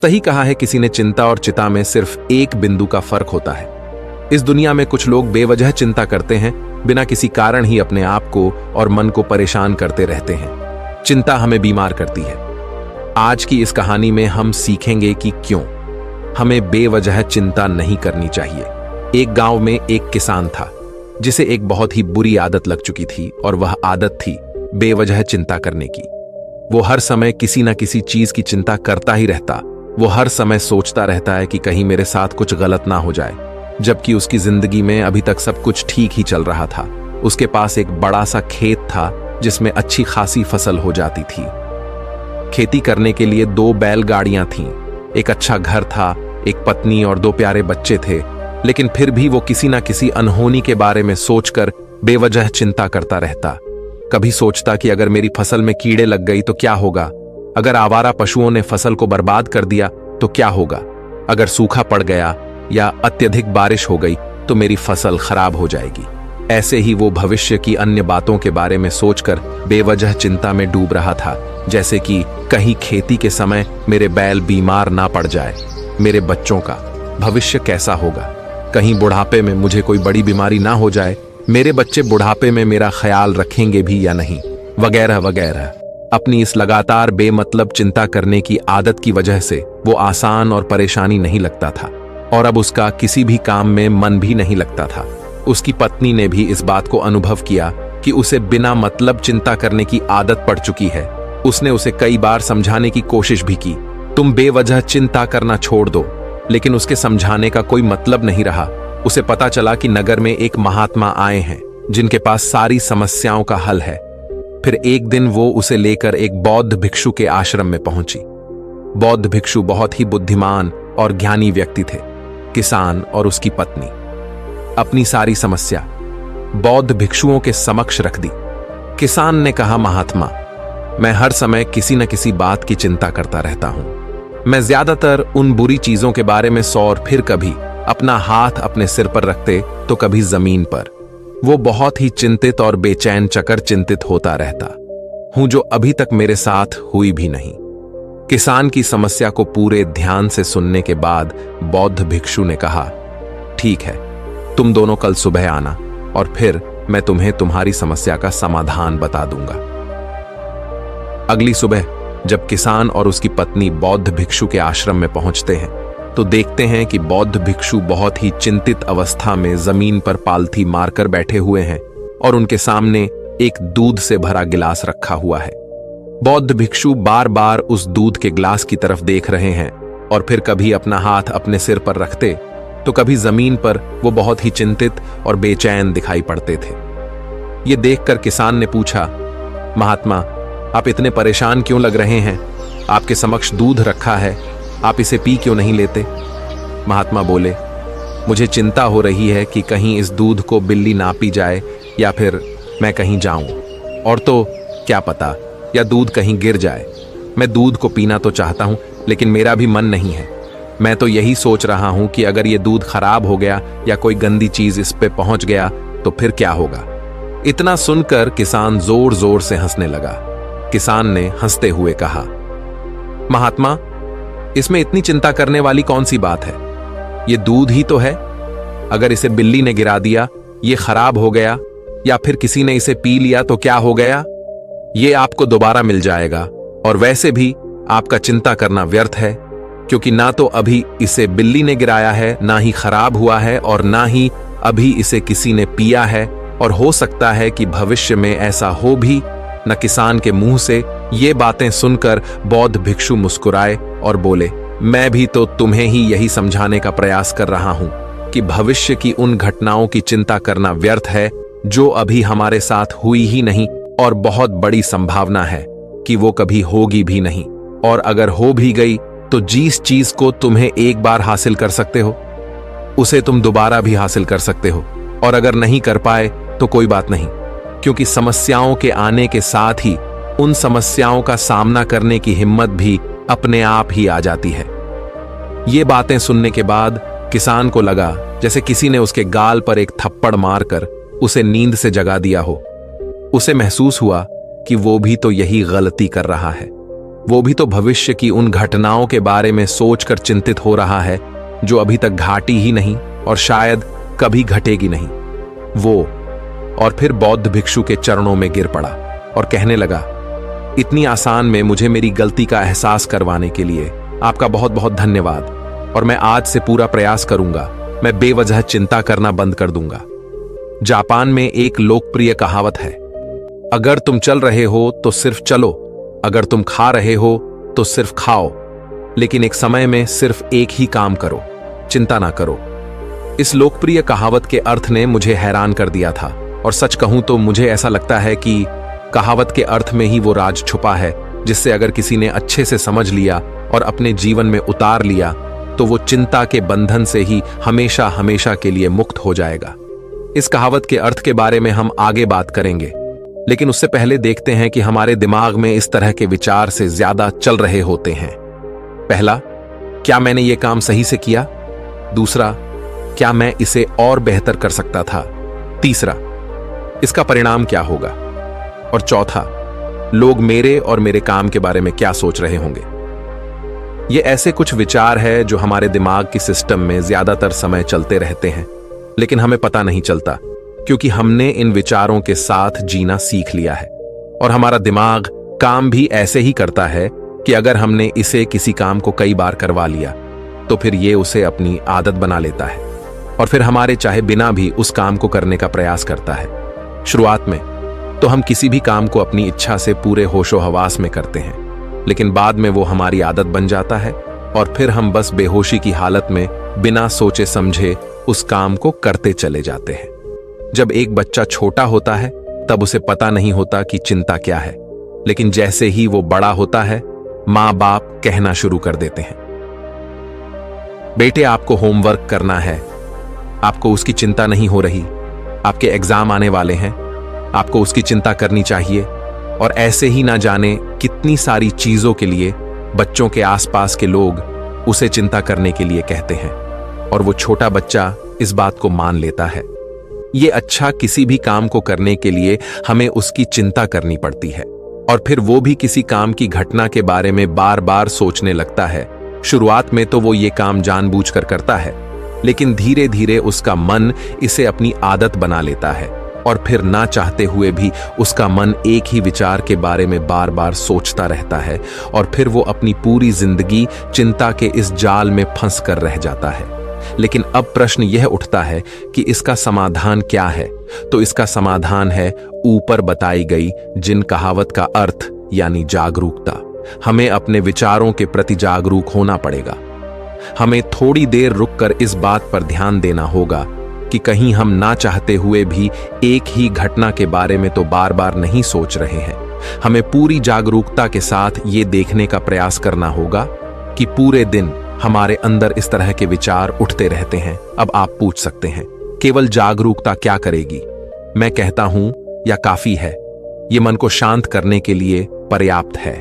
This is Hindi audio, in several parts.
सही कहा है किसी ने, चिंता और चिता में सिर्फ एक बिंदु का फर्क होता है। इस दुनिया में कुछ लोग बेवजह चिंता करते हैं, बिना किसी कारण ही अपने आप को और मन को परेशान करते रहते हैं। चिंता हमें बीमार करती है। आज की इस कहानी में हम सीखेंगे कि क्यों हमें बेवजह चिंता नहीं करनी चाहिए। एक गांव में एक किसान था जिसे एक बहुत ही बुरी आदत लग चुकी थी, और वह आदत थी बेवजह चिंता करने की। वो हर समय किसी न किसी चीज की चिंता करता ही रहता। वो हर समय सोचता रहता है कि कहीं मेरे साथ कुछ गलत ना हो जाए, जबकि उसकी जिंदगी में अभी तक सब कुछ ठीक ही चल रहा था। उसके पास एक बड़ा सा खेत था जिसमें अच्छी खासी फसल हो जाती थी। खेती करने के लिए 2 बैलगाड़ियां थीं, एक अच्छा घर था, एक पत्नी और 2 प्यारे बच्चे थे। लेकिन फिर भी वो किसी ना किसी अनहोनी के बारे में सोचकर बेवजह चिंता करता रहता। कभी सोचता कि अगर मेरी फसल में कीड़े लग गई तो क्या होगा, अगर आवारा पशुओं ने फसल को बर्बाद कर दिया तो क्या होगा, अगर सूखा पड़ गया या अत्यधिक बारिश हो गई तो मेरी फसल खराब हो जाएगी। ऐसे ही वो भविष्य की अन्य बातों के बारे में सोचकर बेवजह चिंता में डूब रहा था, जैसे कि कहीं खेती के समय मेरे बैल बीमार ना पड़ जाए, मेरे बच्चों का भविष्य कैसा होगा, कहीं बुढ़ापे में मुझे कोई बड़ी बीमारी ना हो जाए, मेरे बच्चे बुढ़ापे में मेरा ख्याल रखेंगे भी या नहीं, वगैरह वगैरह। अपनी इस लगातार बेमतलब चिंता करने की आदत की वजह से वो आसान और परेशानी नहीं लगता था, और अब उसका किसी भी काम में मन भी नहीं लगता था। उसकी पत्नी ने भी इस बात को अनुभव किया कि उसे बिना मतलब चिंता करने की आदत पड़ चुकी है। उसने उसे कई बार समझाने की कोशिश भी की, तुम बेवजह चिंता करना छोड़ दो, लेकिन उसके समझाने का कोई मतलब नहीं रहा। उसे पता चला कि नगर में एक महात्मा आए हैं जिनके पास सारी समस्याओं का हल है। फिर एक दिन वो उसे लेकर एक बौद्ध भिक्षु के आश्रम में पहुंची। बौद्ध भिक्षु बहुत ही बुद्धिमान और ज्ञानी व्यक्ति थे। किसान और उसकी पत्नी अपनी सारी समस्या बौद्ध भिक्षुओं के समक्ष रख दी। किसान ने कहा, महात्मा, मैं हर समय किसी न किसी बात की चिंता करता रहता हूं। मैं ज्यादातर उन बुरी चीजों के बारे में सौर, फिर कभी अपना हाथ अपने सिर पर रखते तो कभी जमीन पर। वो बहुत ही चिंतित और बेचैन चकर चिंतित होता रहता हूं, जो अभी तक मेरे साथ हुई भी नहीं। किसान की समस्या को पूरे ध्यान से सुनने के बाद बौद्ध भिक्षु ने कहा, ठीक है, तुम दोनों कल सुबह आना और फिर मैं तुम्हें तुम्हारी समस्या का समाधान बता दूंगा। अगली सुबह जब किसान और उसकी पत्नी बौद्ध भिक्षु के आश्रम में पहुंचते हैं तो देखते हैं कि बौद्ध भिक्षु बहुत ही चिंतित अवस्था में जमीन पर पालथी मारकर बैठे हुए हैं और उनके सामने एक दूध से भरा गिलास रखा हुआ है। बौद्ध भिक्षु बार बार उस दूध के गिलास की तरफ देख रहे हैं और फिर कभी अपना हाथ अपने सिर पर रखते तो कभी जमीन पर वो बहुत ही चिंतित और बेचैन दिखाई पड़ते थे। ये देखकर किसान ने पूछा, महात्मा, आप इतने परेशान क्यों लग रहे हैं? आपके समक्ष दूध रखा है, आप इसे पी क्यों नहीं लेते? महात्मा बोले, मुझे चिंता हो रही है कि कहीं इस दूध को बिल्ली ना पी जाए या फिर मैं कहीं जाऊं, और तो क्या पता या दूध कहीं गिर जाए। मैं दूध को पीना तो चाहता हूं, लेकिन मेरा भी मन नहीं है। मैं तो यही सोच रहा हूं कि अगर ये दूध खराब हो गया या कोई गंदी चीज इस पे पहुंच गया तो फिर क्या होगा। इतना सुनकर किसान जोर जोर से हंसने लगा। किसान ने हंसते हुए कहा, महात्मा, इसमें इतनी चिंता करने वाली कौन सी बात है? ये दूध ही तो है। अगर इसे बिल्ली ने गिरा दिया, ये खराब हो गया या फिर किसी ने इसे पी लिया तो क्या हो गया? ये आपको दोबारा मिल जाएगा, और वैसे भी आपका चिंता करना व्यर्थ है, क्योंकि ना तो अभी इसे बिल्ली ने गिराया है, ना ही खराब हुआ है, और ना ही अभी इसे किसी ने पिया है, और हो सकता है कि भविष्य में ऐसा हो भी न। किसान के मुंह से ये बातें सुनकर बौद्ध भिक्षु मुस्कुराए और बोले, मैं भी तो तुम्हें ही यही समझाने का प्रयास कर रहा हूं कि भविष्य की उन घटनाओं की चिंता करना व्यर्थ है जो अभी हमारे साथ हुई ही नहीं, और बहुत बड़ी संभावना है कि वो कभी होगी भी नहीं, और अगर हो भी गई तो जिस चीज को तुम्हें एक बार हासिल कर सकते हो उसे तुम दोबारा भी हासिल कर सकते हो, और अगर नहीं कर पाए तो कोई बात नहीं, क्योंकि समस्याओं के आने के साथ ही उन समस्याओं का सामना करने की हिम्मत भी अपने आप ही आ जाती है। ये बातें सुनने के बाद किसान को लगा जैसे किसी ने उसके गाल पर एक थप्पड़ मारकर उसे नींद से जगा दिया हो। उसे महसूस हुआ कि वो भी तो यही गलती कर रहा है। वो भी तो भविष्य की उन घटनाओं के बारे में सोचकर चिंतित हो रहा है जो अभी तक घाटी ही नहीं और शायद कभी घटेगी नहीं। वो और फिर बौद्ध भिक्षु के चरणों में गिर पड़ा और कहने लगा, इतनी आसान में मुझे मेरी गलती का एहसास करवाने के लिए आपका बहुत बहुत धन्यवाद, और मैं आज से पूरा प्रयास करूंगा, मैं बेवजह चिंता करना बंद कर दूंगा। जापान में एक लोकप्रिय कहावत है, अगर तुम चल रहे हो तो सिर्फ चलो, अगर तुम खा रहे हो तो सिर्फ खाओ, लेकिन एक समय में सिर्फ एक ही काम करो, चिंता ना करो। इस लोकप्रिय कहावत के अर्थ ने मुझे हैरान कर दिया था, और सच कहूं तो मुझे ऐसा लगता है कि कहावत के अर्थ में ही वो राज छुपा है जिससे अगर किसी ने अच्छे से समझ लिया और अपने जीवन में उतार लिया तो वो चिंता के बंधन से ही हमेशा हमेशा के लिए मुक्त हो जाएगा। इस कहावत के अर्थ के बारे में हम आगे बात करेंगे, लेकिन उससे पहले देखते हैं कि हमारे दिमाग में इस तरह के विचार से ज्यादा चल रहे होते हैं। पहला, क्या मैंने ये काम सही से किया? दूसरा, क्या मैं इसे और बेहतर कर सकता था? तीसरा, इसका परिणाम क्या होगा? और चौथा, लोग मेरे और मेरे काम के बारे में क्या सोच रहे होंगे? ये ऐसे कुछ विचार हैं जो हमारे दिमाग की सिस्टम में ज्यादातर समय चलते रहते हैं, लेकिन हमें पता नहीं चलता क्योंकि हमने इन विचारों के साथ जीना सीख लिया है। और हमारा दिमाग काम भी ऐसे ही करता है कि अगर हमने इसे किसी काम को कई बार करवा लिया तो फिर ये उसे अपनी आदत बना लेता है और फिर हमारे चाहे बिना भी उस काम को करने का प्रयास करता है। शुरुआत में तो हम किसी भी काम को अपनी इच्छा से पूरे होशो हवास में करते हैं, लेकिन बाद में वो हमारी आदत बन जाता है और फिर हम बस बेहोशी की हालत में बिना सोचे समझे उस काम को करते चले जाते हैं। जब एक बच्चा छोटा होता है तब उसे पता नहीं होता कि चिंता क्या है, लेकिन जैसे ही वो बड़ा होता है माँ बाप कहना शुरू कर देते हैं, बेटे आपको होमवर्क करना है, आपको उसकी चिंता नहीं हो रही, आपके एग्जाम आने वाले हैं, आपको उसकी चिंता करनी चाहिए। और ऐसे ही ना जाने कितनी सारी चीजों के लिए बच्चों के आसपास के लोग उसे चिंता करने के लिए कहते हैं और वो छोटा बच्चा इस बात को मान लेता है। ये अच्छा, किसी भी काम को करने के लिए हमें उसकी चिंता करनी पड़ती है और फिर वो भी किसी काम की घटना के बारे में बार बार सोचने लगता है। शुरुआत में तो वो ये काम जानबूझकर करता है, लेकिन धीरे धीरे उसका मन इसे अपनी आदत बना लेता है और फिर ना चाहते हुए भी उसका मन एक ही विचार के बारे में बार बार सोचता रहता है और फिर वो अपनी पूरी जिंदगी चिंता के इस जाल में फंस कर रह जाता है। लेकिन अब प्रश्न यह उठता है कि इसका समाधान क्या है? तो इसका समाधान है ऊपर बताई गई जिन कहावत का अर्थ यानी जागरूकता। हमें अपने विचारों के प्रति जागरूक होना पड़ेगा। हमें थोड़ी देर रुककर इस बात पर ध्यान देना होगा कि कहीं हम ना चाहते हुए भी एक ही घटना के बारे में तो बार बार नहीं सोच रहे हैं। हमें पूरी जागरूकता के साथ ये देखने का प्रयास करना होगा कि पूरे दिन हमारे अंदर इस तरह के विचार उठते रहते हैं। अब आप पूछ सकते हैं, केवल जागरूकता क्या करेगी? मैं कहता हूं, या काफी है? ये मन को शांत करने के लिए पर्याप्त है,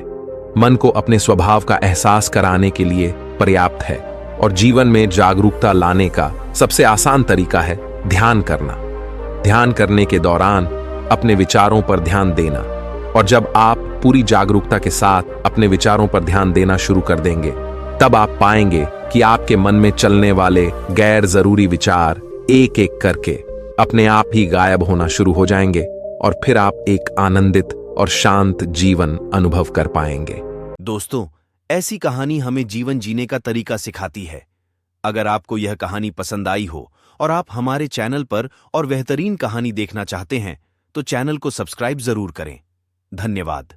मन को अपने स्वभाव का एहसास कराने के लिए पर्याप्त है। और जीवन में जागरूकता लाने का सबसे आसान तरीका है ध्यान करना। ध्यान करने के दौरान अपने विचारों पर ध्यान देना, और जब आप पूरी जागरूकता के साथ अपने विचारों पर ध्यान देना शुरू कर देंगे तब आप पाएंगे कि आपके मन में चलने वाले गैर जरूरी विचार एक एक करके अपने आप ही गायब होना शुरू हो जाएंगे और फिर आप एक आनंदित और शांत जीवन अनुभव कर पाएंगे। दोस्तों, ऐसी कहानी हमें जीवन जीने का तरीका सिखाती है। अगर आपको यह कहानी पसंद आई हो और आप हमारे चैनल पर और बेहतरीन कहानी देखना चाहते हैं तो चैनल को सब्सक्राइब जरूर करें। धन्यवाद।